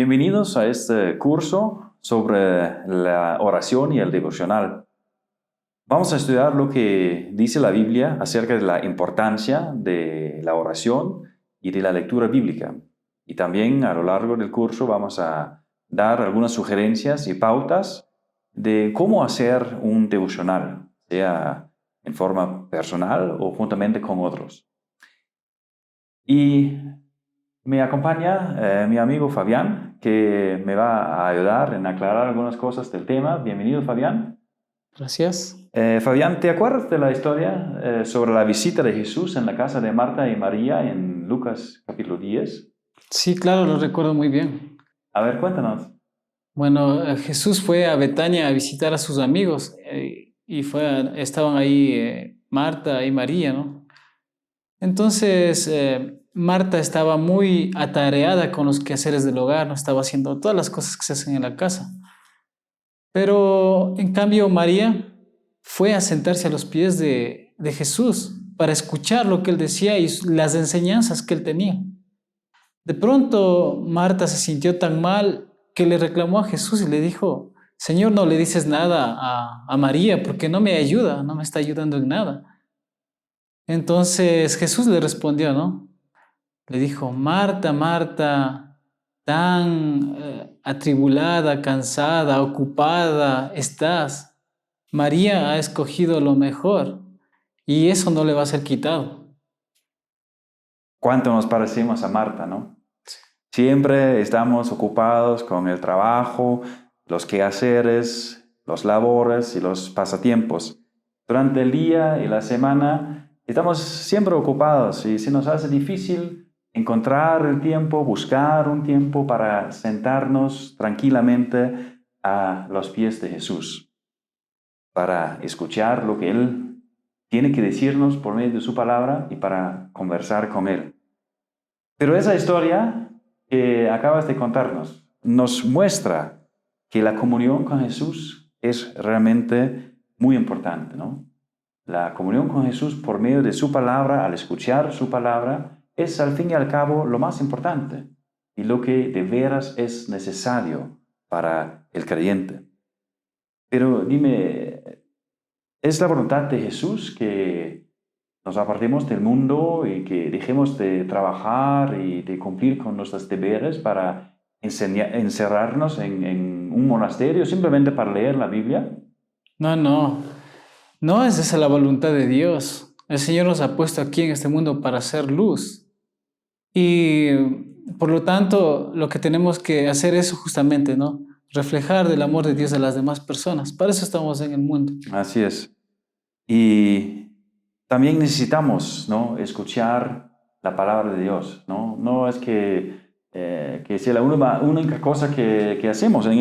Bienvenidos a este curso sobre la oración y el devocional. Vamos a estudiar lo que dice la Biblia acerca de la importancia de la oración y de la lectura bíblica. Y también a lo largo del curso vamos a dar algunas sugerencias y pautas de cómo hacer un devocional, sea en forma personal o juntamente con otros. Y me acompaña mi amigo Fabián, que me va a ayudar en aclarar algunas cosas del tema. Bienvenido, Fabián. Gracias. Fabián, ¿te acuerdas de la historia sobre la visita de Jesús en la casa de Marta y María en Lucas capítulo 10? Sí, claro, lo recuerdo muy bien. A ver, cuéntanos. Bueno, Jesús fue a Betania a visitar a sus amigos y estaban ahí Marta y María, ¿no? Entonces, Marta estaba muy atareada con los quehaceres del hogar, no estaba haciendo todas las cosas que se hacen en la casa. Pero, en cambio, María fue a sentarse a los pies de Jesús para escuchar lo que él decía y las enseñanzas que él tenía. De pronto, Marta se sintió tan mal que le reclamó a Jesús y le dijo: Señor, no le dices nada a María porque no me ayuda, no me está ayudando en nada. Entonces Jesús le respondió, ¿no? Le dijo: Marta, Marta, tan atribulada, cansada, ocupada estás. María ha escogido lo mejor y eso no le va a ser quitado. ¿Cuánto nos parecemos a Marta, no? Siempre estamos ocupados con el trabajo, los quehaceres, los labores y los pasatiempos. Durante el día y la semana estamos siempre ocupados y se nos hace difícil encontrar el tiempo, buscar un tiempo para sentarnos tranquilamente a los pies de Jesús, para escuchar lo que Él tiene que decirnos por medio de su palabra y para conversar con Él. Pero esa historia que acabas de contarnos nos muestra que la comunión con Jesús es realmente muy importante, ¿no? La comunión con Jesús por medio de su palabra, al escuchar su palabra, es al fin y al cabo lo más importante y lo que de veras es necesario para el creyente. Pero dime, ¿es la voluntad de Jesús que nos apartemos del mundo y que dejemos de trabajar y de cumplir con nuestros deberes para encerrarnos en un monasterio simplemente para leer la Biblia? No es esa la voluntad de Dios. El Señor nos ha puesto aquí en este mundo para hacer luz. Y por lo tanto, lo que tenemos que hacer es justamente, ¿no? Reflejar el amor de Dios a las demás personas. Para eso estamos en el mundo. Así es. Y también necesitamos, ¿no?, escuchar la palabra de Dios, ¿no? No es que sea la única cosa que hacemos en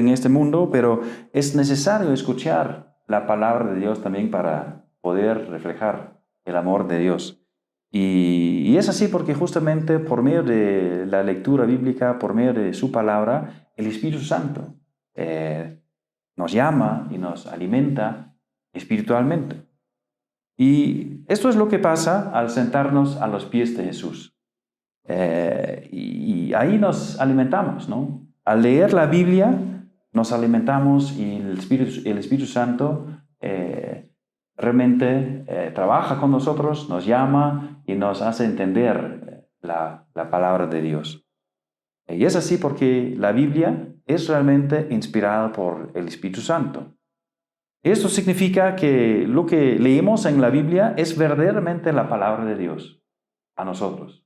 este mundo, pero es necesario escuchar la palabra de Dios también para poder reflejar el amor de Dios. Y es así porque justamente por medio de la lectura bíblica, por medio de su palabra, el Espíritu Santo nos llama y nos alimenta espiritualmente. Y esto es lo que pasa al sentarnos a los pies de Jesús. Y ahí nos alimentamos, ¿no? Al leer la Biblia nos alimentamos y el Espíritu Santo realmente trabaja con nosotros, nos llama y nos hace entender la palabra de Dios. Y es así porque la Biblia es realmente inspirada por el Espíritu Santo. Esto significa que lo que leemos en la Biblia es verdaderamente la palabra de Dios a nosotros.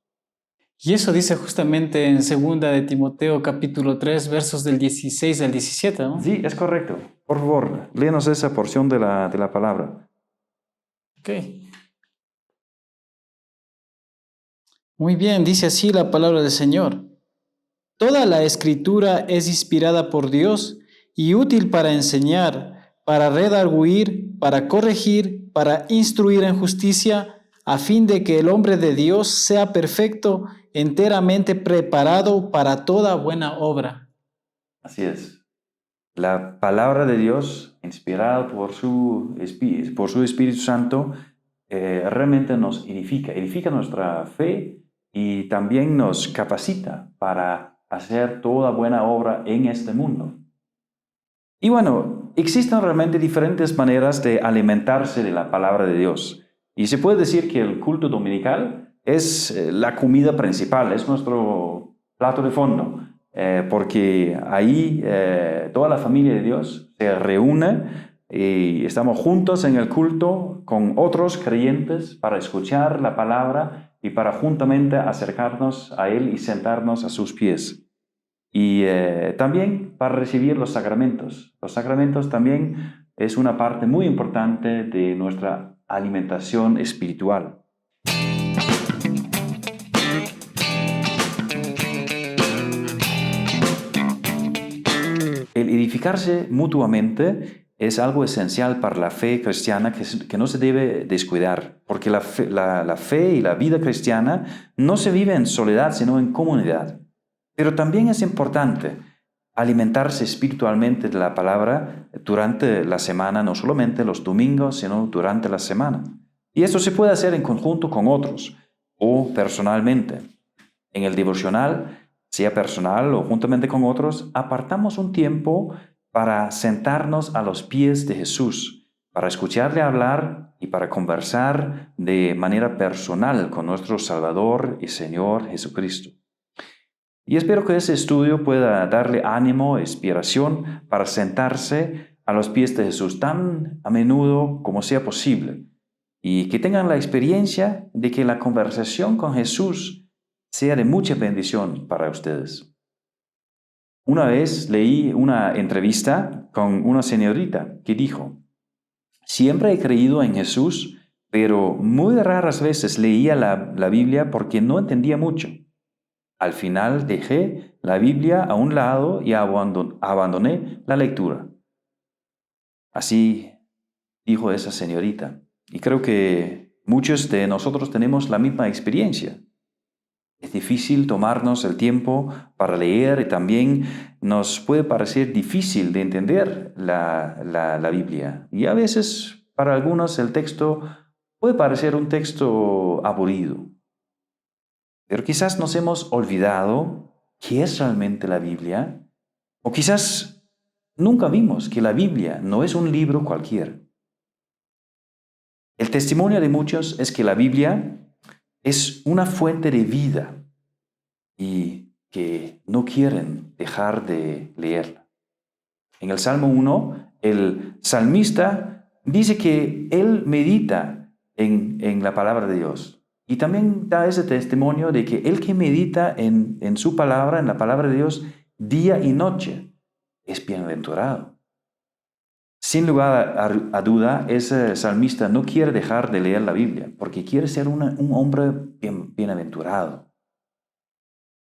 Y eso dice justamente en 2 de Timoteo capítulo 3, versos del 16 al 17, ¿no? Sí, es correcto. Por favor, léenos esa porción de la palabra. Ok. Muy bien, dice así la palabra del Señor. Toda la escritura es inspirada por Dios y útil para enseñar, para redarguir, para corregir, para instruir en justicia, a fin de que el hombre de Dios sea perfecto, enteramente preparado para toda buena obra. Así es. La palabra de Dios, inspirada por su Espíritu Santo, realmente nos edifica nuestra fe y también nos capacita para hacer toda buena obra en este mundo. Y bueno, existen realmente diferentes maneras de alimentarse de la palabra de Dios. Y se puede decir que el culto dominical es la comida principal, es nuestro plato de fondo, porque ahí toda la familia de Dios se reúne y estamos juntos en el culto con otros creyentes para escuchar la palabra y para juntamente acercarnos a Él y sentarnos a sus pies. Y también para recibir los sacramentos. Los sacramentos también es una parte muy importante de nuestra alimentación espiritual. El edificarse mutuamente es algo esencial para la fe cristiana que no se debe descuidar, porque la fe y la vida cristiana no se vive en soledad, sino en comunidad. Pero también es importante alimentarse espiritualmente de la palabra durante la semana, no solamente los domingos, sino durante la semana. Y esto se puede hacer en conjunto con otros o personalmente. En el devocional, sea personal o juntamente con otros, apartamos un tiempo para sentarnos a los pies de Jesús, para escucharle hablar y para conversar de manera personal con nuestro Salvador y Señor Jesucristo. Y espero que ese estudio pueda darle ánimo e inspiración para sentarse a los pies de Jesús tan a menudo como sea posible y que tengan la experiencia de que la conversación con Jesús sea de mucha bendición para ustedes. Una vez leí una entrevista con una señorita que dijo: siempre he creído en Jesús, pero muy raras veces leía la Biblia porque no entendía mucho. Al final dejé la Biblia a un lado y abandoné la lectura. Así dijo esa señorita. Y creo que muchos de nosotros tenemos la misma experiencia. Es difícil tomarnos el tiempo para leer y también nos puede parecer difícil de entender la Biblia. Y a veces para algunos el texto puede parecer un texto aburrido. Pero quizás nos hemos olvidado qué es realmente la Biblia, o quizás nunca vimos que la Biblia no es un libro cualquiera. El testimonio de muchos es que la Biblia es una fuente de vida y que no quieren dejar de leerla. En el Salmo 1, el salmista dice que él medita en la palabra de Dios. Y también da ese testimonio de que el que medita en su palabra, en la palabra de Dios, día y noche, es bienaventurado. Sin lugar a duda, ese salmista no quiere dejar de leer la Biblia, porque quiere ser un hombre bienaventurado.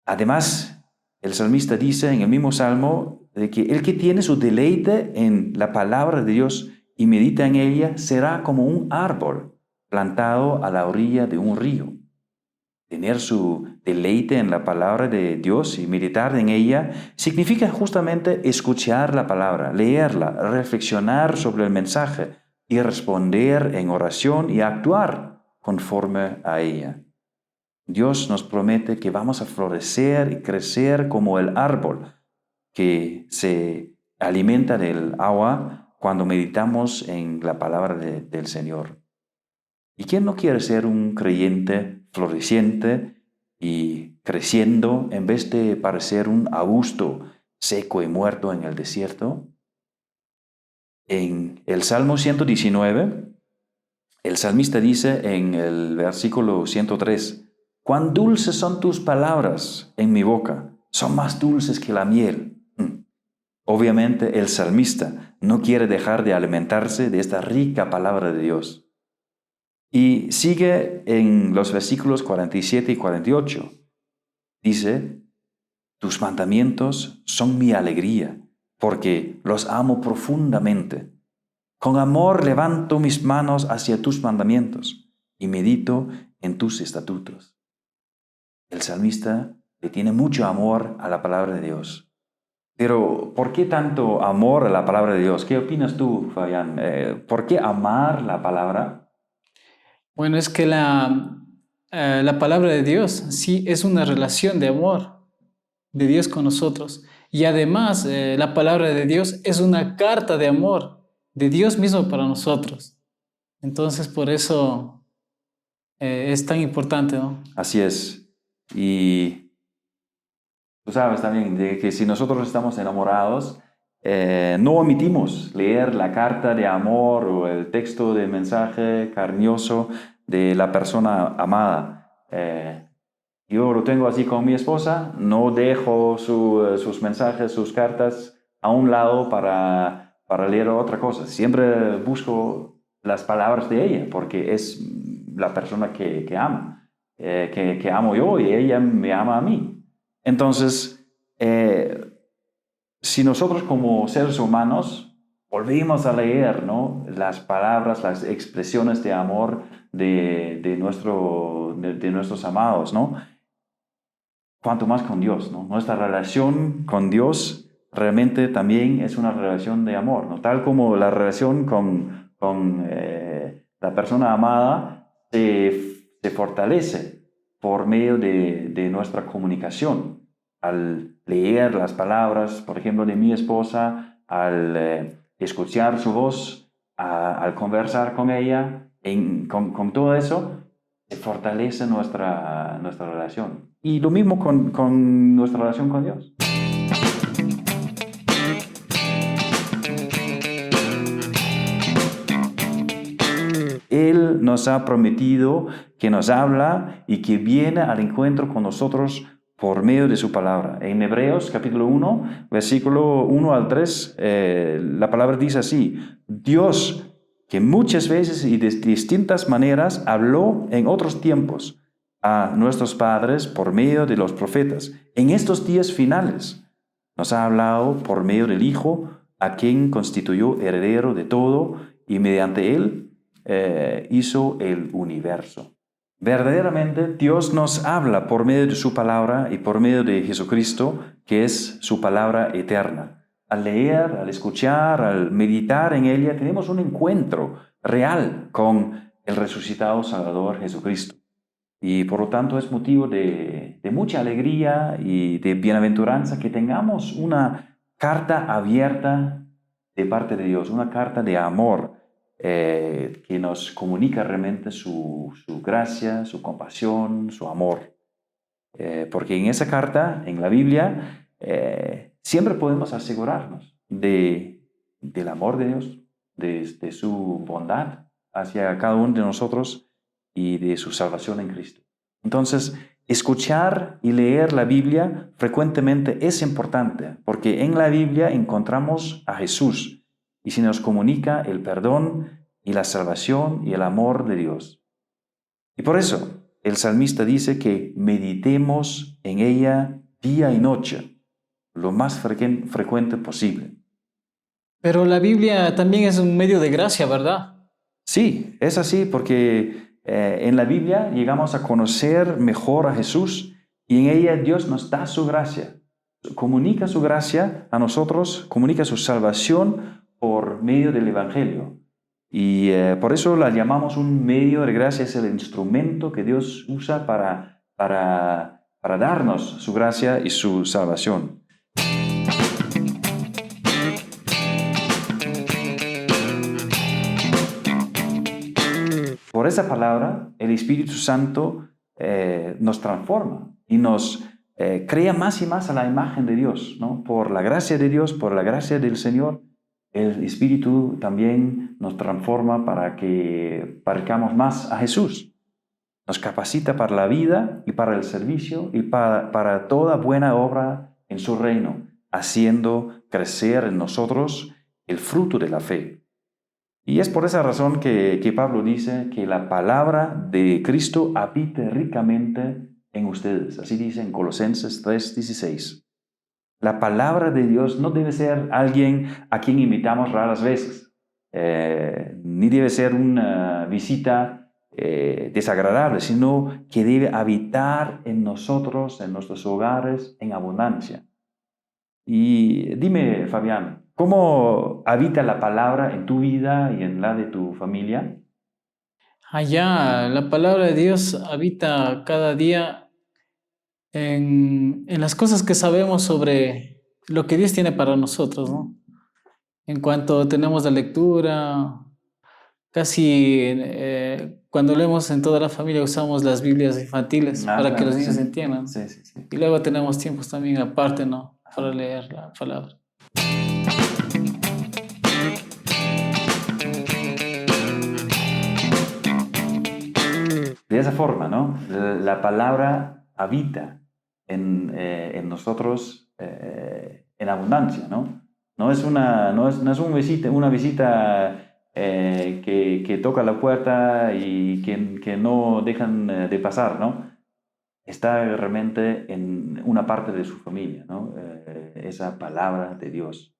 Además, el salmista dice en el mismo salmo de que el que tiene su deleite en la palabra de Dios y medita en ella será como un árbol plantado a la orilla de un río. Tener su deleite en la palabra de Dios y meditar en ella significa justamente escuchar la palabra, leerla, reflexionar sobre el mensaje y responder en oración y actuar conforme a ella. Dios nos promete que vamos a florecer y crecer como el árbol que se alimenta del agua cuando meditamos en la palabra del Señor. ¿Y quién no quiere ser un creyente floreciente y creciendo en vez de parecer un arbusto seco y muerto en el desierto? En el Salmo 119, el salmista dice en el versículo 103, «Cuán dulces son tus palabras en mi boca, son más dulces que la miel». Obviamente el salmista no quiere dejar de alimentarse de esta rica palabra de Dios. Y sigue en los versículos 47 y 48. Dice, «Tus mandamientos son mi alegría, porque los amo profundamente. Con amor levanto mis manos hacia tus mandamientos y medito en tus estatutos». El salmista le tiene mucho amor a la palabra de Dios. Pero, ¿por qué tanto amor a la palabra de Dios? ¿Qué opinas tú, Fabián? ¿Por qué amar la palabra? Bueno, es que la palabra de Dios sí es una relación de amor. de Dios con nosotros. Y además, la palabra de Dios es una carta de amor de Dios mismo para nosotros. Entonces, por eso es tan importante, ¿no? Así es. Y tú sabes también de que si nosotros estamos enamorados, no omitimos leer la carta de amor o el texto de mensaje cariñoso de la persona amada. Yo lo tengo así con mi esposa, no dejo sus mensajes, sus cartas a un lado para leer otra cosa. Siempre busco las palabras de ella porque es la persona que amo, que amo yo y ella me ama a mí. Entonces, si nosotros como seres humanos volvimos a leer, ¿no?, las palabras, las expresiones de amor de nuestros amados, ¿no?, cuanto más con Dios, ¿no? Nuestra relación con Dios realmente también es una relación de amor, ¿no? Tal como la relación con la persona amada se fortalece por medio de nuestra comunicación. Al leer las palabras, por ejemplo, de mi esposa, al escuchar su voz, al conversar con ella, con todo eso, se fortalece nuestra relación. Y lo mismo con nuestra relación con Dios. Él nos ha prometido que nos habla y que viene al encuentro con nosotros por medio de su palabra. En Hebreos capítulo 1, versículo 1 al 3, la palabra dice así: Dios, que muchas veces y de distintas maneras habló en otros tiempos a nuestros padres por medio de los profetas, en estos días finales nos ha hablado por medio del Hijo, a quien constituyó heredero de todo y mediante él hizo el universo. Verdaderamente Dios nos habla por medio de su palabra y por medio de Jesucristo, que es su palabra eterna. Al leer, al escuchar, al meditar en ella, tenemos un encuentro real con el resucitado Salvador Jesucristo. Y por lo tanto es motivo de mucha alegría y de bienaventuranza que tengamos una carta abierta de parte de Dios, una carta de amor que nos comunica realmente su gracia, su compasión, su amor. Porque en esa carta, en la Biblia, siempre podemos asegurarnos del amor de Dios, de su bondad hacia cada uno de nosotros y de su salvación en Cristo. Entonces, escuchar y leer la Biblia frecuentemente es importante, porque en la Biblia encontramos a Jesús y se nos comunica el perdón y la salvación y el amor de Dios. Y por eso el salmista dice que meditemos en ella día y noche, lo más frecuente posible. Pero la Biblia también es un medio de gracia, ¿verdad? Sí, es así porque en la Biblia llegamos a conocer mejor a Jesús y en ella Dios nos da su gracia. Comunica su gracia a nosotros, comunica su salvación por medio del Evangelio. Y por eso la llamamos un medio de gracia, es el instrumento que Dios usa para darnos su gracia y su salvación. Por esa palabra, el Espíritu Santo nos transforma y nos crea más y más a la imagen de Dios, ¿no? Por la gracia de Dios, por la gracia del Señor, el Espíritu también nos transforma para que parezcamos más a Jesús. Nos capacita para la vida y para el servicio y para toda buena obra en su reino, haciendo crecer en nosotros el fruto de la fe. Y es por esa razón que Pablo dice que la palabra de Cristo habite ricamente en ustedes. Así dice en Colosenses 3:16. La palabra de Dios no debe ser alguien a quien invitamos raras veces, ni debe ser una visita desagradable, sino que debe habitar en nosotros, en nuestros hogares, en abundancia. Y dime, Fabián, ¿cómo habita la palabra en tu vida y en la de tu familia? Allá, la palabra de Dios habita cada día en las cosas que sabemos sobre lo que Dios tiene para nosotros, ¿no? En cuanto tenemos la lectura, casi cuando leemos en toda la familia usamos las Biblias infantiles Ah, para que claro, los sí. niños entiendan. Sí, sí, sí. Y luego tenemos tiempos también aparte, ¿no? Para Ajá. leer la palabra. De esa forma, ¿no? La palabra habita en nosotros en abundancia, ¿no? No es una visita que toca la puerta y que no dejan de pasar, ¿no? Está realmente en una parte de su familia, ¿no? Esa palabra de Dios.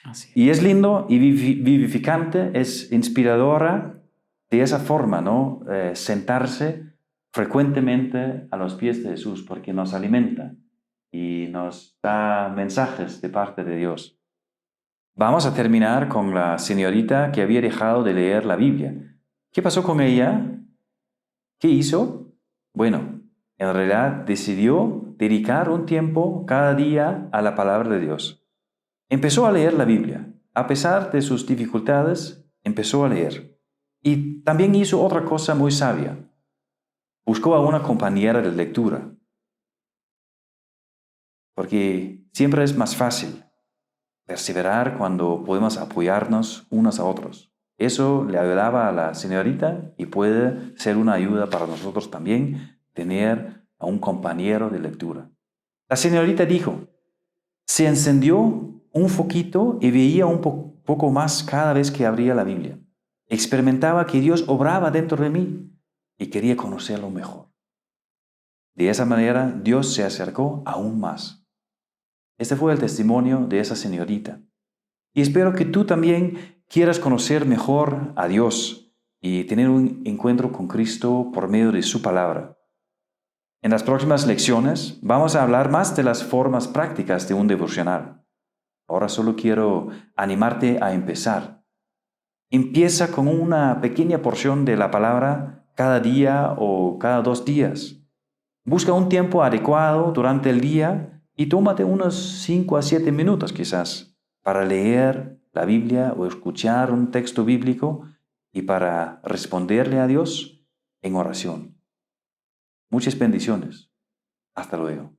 Así es. Y es lindo y vivificante, es inspiradora de esa forma, ¿no? Sentarse frecuentemente a los pies de Jesús porque nos alimenta y nos da mensajes de parte de Dios. Vamos a terminar con la señorita que había dejado de leer la Biblia. ¿Qué pasó con ella? ¿Qué hizo? Bueno, en realidad decidió dedicar un tiempo cada día a la palabra de Dios. Empezó a leer la Biblia. A pesar de sus dificultades, empezó a leer. Y también hizo otra cosa muy sabia. Buscó a una compañera de lectura. Porque siempre es más fácil perseverar cuando podemos apoyarnos unos a otros. Eso le ayudaba a la señorita y puede ser una ayuda para nosotros también tener a un compañero de lectura. La señorita dijo, se encendió un foquito y veía un poco más cada vez que abría la Biblia. Experimentaba que Dios obraba dentro de mí y quería conocerlo mejor. De esa manera, Dios se acercó aún más. Este fue el testimonio de esa señorita. Y espero que tú también quieras conocer mejor a Dios y tener un encuentro con Cristo por medio de su palabra. En las próximas lecciones vamos a hablar más de las formas prácticas de un devocional. Ahora solo quiero animarte a empezar. Empieza con una pequeña porción de la palabra cada día o cada 2 días. Busca un tiempo adecuado durante el día y tómate unos 5 a 7 minutos quizás para leer la Biblia o escuchar un texto bíblico y para responderle a Dios en oración. Muchas bendiciones. Hasta luego.